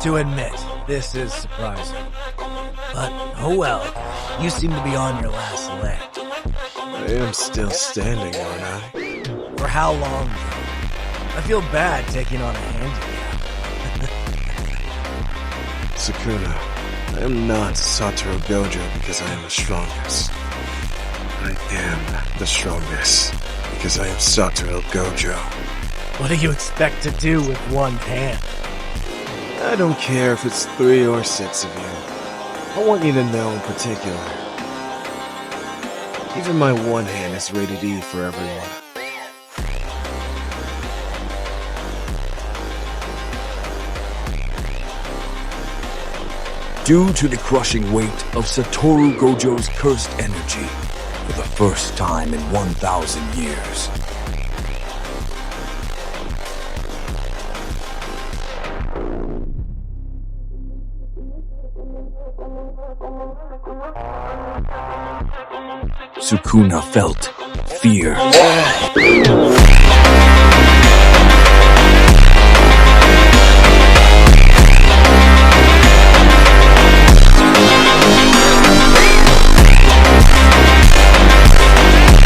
to admit, this is surprising. But, oh well, you seem to be on your last leg. I am still standing, aren't I? For how long? I feel bad taking on a handicap. Sukuna, I am not Satoru Gojo because I am the strongest. I am the strongest because I am Satoru Gojo. What do you expect to do with one hand? I don't care if it's 3 or 6 of you. I want you to know in particular. Even my one hand is rated E for everyone. Due to the crushing weight of Satoru Gojo's cursed energy, for the first time in 1,000 years. Sukuna felt fear.